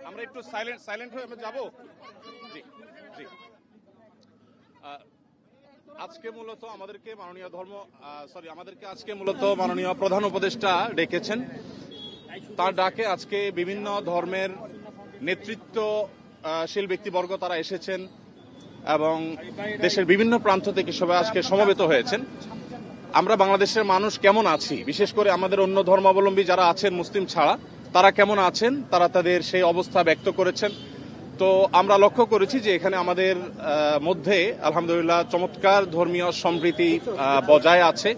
আমরা একটু সাইলেন্ট হয়ে আমরা যাবো। জি জি আজকে মূলত আমাদেরকে মাননীয় প্রধান উপদেষ্টা ডেকেছেন। তার ডাকে আজকে বিভিন্ন ধর্মের নেতৃত্বশীল ব্যক্তিবর্গ তারা এসেছেন এবং দেশের বিভিন্ন প্রান্ত থেকে সবাই আজকে সমবেত হয়েছেন। আমরা বাংলাদেশের মানুষ কেমন আছি, বিশেষ করে আমাদের অন্য ধর্মাবলম্বী যারা আছেন মুসলিম ছাড়া, তারা কেমন আছেন, তারা তাদের সেই অবস্থা ব্যক্ত করেছেন। তো আমরা লক্ষ্য করেছি যে এখানে আমাদের মধ্যে আলহামদুলিল্লাহ চমৎকার ধর্মীয় সম্প্রীতি বজায় আছে।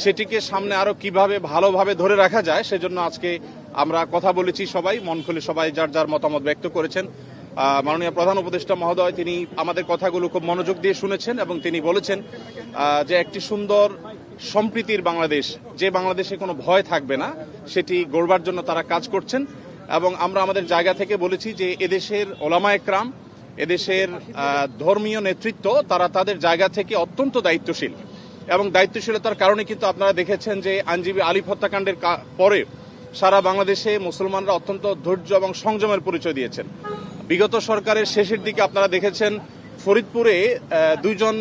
সেটিকে সামনে আরো কিভাবে ভালোভাবে ধরে রাখা যায় সেজন্য আজকে আমরা কথা বলেছি, সবাই মন খুলে সবাই যার যার মতামত ব্যক্ত করেছেন। মাননীয় প্রধান উপদেষ্টা মহোদয় তিনি আমাদের কথাগুলো খুব মনোযোগ দিয়ে শুনেছেন এবং তিনি বলেছেন যে একটি সুন্দর সম্প্রীতির বাংলাদেশ, যে বাংলাদেশে কোনো ভয় থাকবে না, সেটি গড়বার জন্য তারা কাজ করছেন। এবং আমরা আমাদের জায়গা থেকে বলেছি যে এদেশের ওলামা একরাম, এদেশের ধর্মীয় নেতৃত্ব তারা তাদের জায়গা থেকে অত্যন্ত দায়িত্বশীল এবং দায়িত্বশীলতার কারণে কিন্তু আপনারা দেখেছেন যে আইনজীবী আলিফ হত্যাকাণ্ডের পরে সারা বাংলাদেশে মুসলমানরা অত্যন্ত ধৈর্য এবং সংযমের পরিচয় দিয়েছেন। বিগত সরকারের শেষের দিকে আপনারা দেখেছেন ফরিদপুরে দুইজন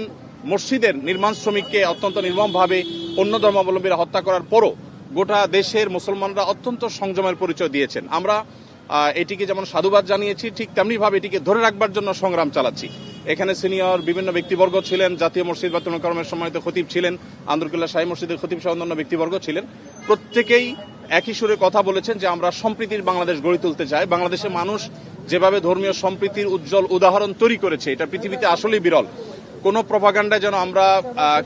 মসজিদের নির্মাণ শ্রমিককে অত্যন্ত নির্মমভাবে অন্য ধর্মাবলম্বীরা হত্যা করার পরও গোটা দেশের মুসলমানরা অত্যন্ত সংযমের পরিচয় দিয়েছেন। আমরা এটিকে যেমন সাধুবাদ জানিয়েছি, ঠিক তেমনিভাবে এটিকে ধরে রাখবার জন্য সংগ্রাম চালাচ্ছি। এখানে সিনিয়র বিভিন্ন ব্যক্তিবর্গ ছিলেন, জাতীয় মসজিদ বায়তুল মোকাররমের সম্মানিত খতিব ছিলেন, আন্দরকুল্লাহ শাহী মসজিদের খতিব সহ অন্যান্য ব্যক্তিবর্গ ছিলেন। প্রত্যেকেই একই সুরে কথা বলেছেন যে আমরা সম্প্রীতির বাংলাদেশ গড়ে তুলতে চাই। বাংলাদেশের মানুষ যেভাবে ধর্মীয় সম্প্রীতির উজ্জ্বল উদাহরণ তৈরি করেছে, এটা পৃথিবীতে আসলেই বিরল। কোনো প্রপাগান্ডায় যেন আমরা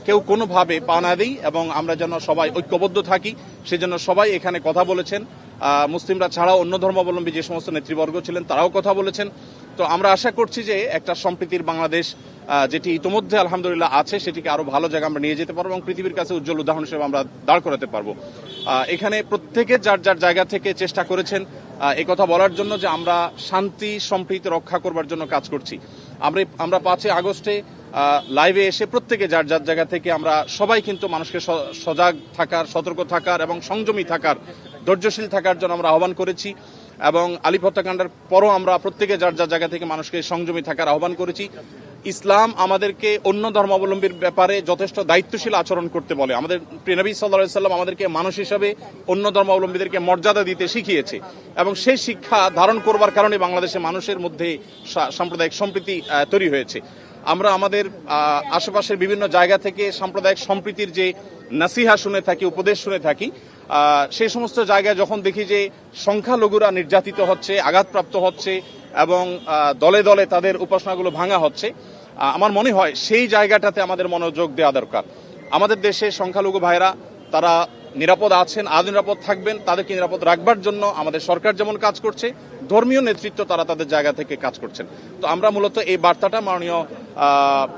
কেউ কোনোভাবে পা না দিই এবং আমরা যেন সবাই ঐক্যবদ্ধ থাকি, সেজন্য সবাই এখানে কথা বলেছেন। মুসলিমরা ছাড়াও অন্য ধর্মাবলম্বী যে সমস্ত নেতৃবর্গ ছিলেন তারাও কথা বলেছেন। তো আমরা আশা করছি যে একটা সম্প্রীতির বাংলাদেশ যেটি ইতিমধ্যে আলহামদুলিল্লাহ আছে, সেটিকে আরো ভালো জায়গা আমরা নিয়ে যেতে পারবো এবং পৃথিবীর কাছে উজ্জ্বল উদাহরণ হিসেবে আমরা দাঁড় করাতে পারবো। এখানে প্রত্যেকে যার যার জায়গা থেকে চেষ্টা করেছেন এই কথা বলার জন্য যে আমরা শান্তি সম্প্রীতি রক্ষা করবার জন্য কাজ করছি। আমরা 5 আগস্টে লাইভে এসে প্রত্যেকে যার যার জায়গা থেকে আমরা সবাই কিন্তু মানুষকে সজাগ থাকার, সতর্ক থাকার এবং সংযমী থাকার, ধৈর্যশীল থাকার জন্য আমরা আহ্বান করেছি। এবং আলিফ হত্যাকাণ্ডের পরও আমরা প্রত্যেকে যার যার জায়গা থেকে মানুষকে সংযমী থাকার আহ্বান করেছি। ইসলাম আমাদেরকে অন্য ধর্মাবলম্বীর ব্যাপারে যথেষ্ট দায়িত্বশীল আচরণ করতে বলে। আমাদের প্রিয় নবী সাল্লাল্লাহু আলাইহি ওয়াসাল্লাম আমাদেরকে মানুষ হিসাবে অন্য ধর্মাবলম্বীদেরকে মর্যাদা দিতে শিখিয়েছে এবং সেই শিক্ষা ধারণ করবার কারণে বাংলাদেশের মানুষের মধ্যে সাম্প্রদায়িক সম্প্রীতি তৈরি হয়েছে। আমরা আমাদের আশেপাশের বিভিন্ন জায়গা থেকে সাম্প্রদায়িক সম্প্রীতির যে নাসিহা শুনে থাকি, উপদেশ শুনে থাকি, সেই সমস্ত জায়গায় যখন দেখি যে সংখ্যালঘুরা নির্যাতিত হচ্ছে, আঘাতপ্রাপ্ত হচ্ছে এবং দলে দলে তাদের উপাসনাগুলো ভাঙা হচ্ছে, আমার মনে হয় সেই জায়গাটাতে আমাদের মনোযোগ দেওয়া দরকার। আমাদের দেশে সংখ্যালঘু ভাইরা তারা নিরাপদ আছেন, আজ নিরাপদ থাকবেন, তাদেরকে নিরাপদ রাখবার জন্য আমাদের সরকার যেমন কাজ করছে, ধর্মীয় নেতৃত্ব তারা তাদের জায়গা থেকে কাজ করছেন। তো আমরা মূলত এই বার্তাটা মাননীয়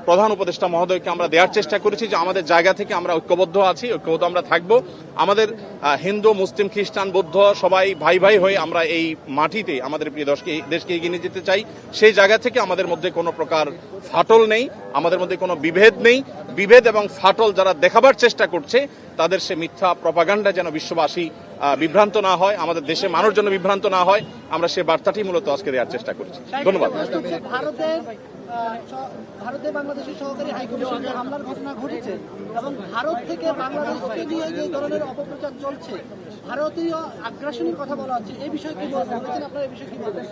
প্রধান উপদেষ্টা মহোদয়কে আমরা দেওয়ার চেষ্টা করেছি যে আমাদের জায়গা থেকে আমরা ঐক্যবদ্ধ আছি, ঐক্যবদ্ধ আমরা থাকবো। আমাদের হিন্দু, মুসলিম, খ্রিস্টান, বৌদ্ধ সবাই ভাই ভাই হয়ে আমরা এই মাটিতে আমাদের প্রিয় দেশকে এগিয়ে নিয়ে যেতে চাই। সেই জায়গা থেকে আমাদের মধ্যে কোনো প্রকার ফাটল নেই, আমাদের মধ্যে কোনো বিভেদ নেই। বিভেদ এবং ফাটল যারা দেখাবার চেষ্টা করছে তাদের সে মিথ্যা প্রপাগান্ডা যেন বিশ্ববাসী বিভ্রান্ত না হয়, আমাদের দেশের মানুষ যেন বিভ্রান্ত না হয়, আমরা সে বার্তাটি মূলত আজকে দেওয়ার চেষ্টা করেছি। ধন্যবাদ। ভারতে বাংলাদেশের সহকারী হাইকমিশনে হামলার ঘটনা ঘটেছে এবং ভারত থেকে বাংলাদেশকে নিয়ে যে ধরনের অপপ্রচার চলছে, ভারতীয় আগ্রাসনের কথা বলা হচ্ছে, এই বিষয়ে কি বলছেন আপনারা? এই বিষয়ে কি বলবেন?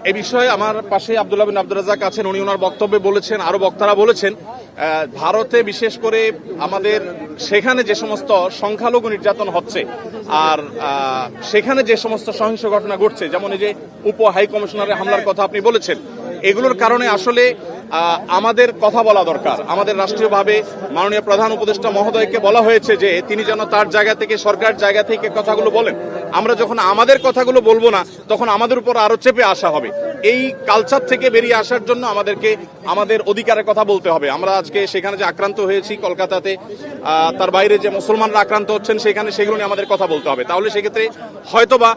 এই বিষয়ে আমার পাশে আব্দুল্লাহ বিন আব্দুর রাজ্জাক আছেন, উনি ওনার বক্তব্যে বলেছেন, আরো বক্তারা বলেছেন, ভারতে বিশেষ করে আমাদের সেখানে যে সমস্ত সংখ্যালঘু নির্যাতন হচ্ছে আর সেখানে যে সমস্ত সহিংস ঘটনা ঘটছে, যেমন এই যে উপ হাই কমিশনারের হামলার কথা আপনি বলেছেন, এগুলোর কারণে আসলে আমাদের কথা বলা দরকার। আমাদের রাষ্ট্রীয়ভাবে মাননীয় প্রধান উপদেষ্টা মহোদয়কে বলা হয়েছে যে তিনি যেন তার জায়গা থেকে, সরকার জায়গা থেকে কথাগুলো বলেন। আমরা যখন আমাদের কথাগুলো বলবো না তখন আমাদের উপর আরো চেপে আসা হবে। এই কালচার থেকে বেরিয়ে আসার জন্য আমাদেরকে আমাদের অধিকারের কথা বলতে হবে। আমরা আজকে সেখানে যে আক্রান্ত হয়েছি কলকাতাতে, তার বাইরে যে মুসলমানরা আক্রান্ত হচ্ছেন সেখানে, সেগুলো নিয়ে আমাদের কথা বলতে হবে। তাহলে সেক্ষেত্রে হয়তোবা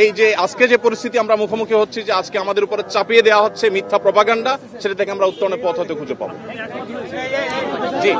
এই যে আজকে যে পরিস্থিতি আমরা মুখোমুখি হচ্ছি, যে আজকে আমাদের উপরে চাপিয়ে দেওয়া হচ্ছে মিথ্যা প্রপাগান্ডা, সেটা থেকে আমরা উত্তরণের পথ হয়তো খুঁজে পাবো। জি।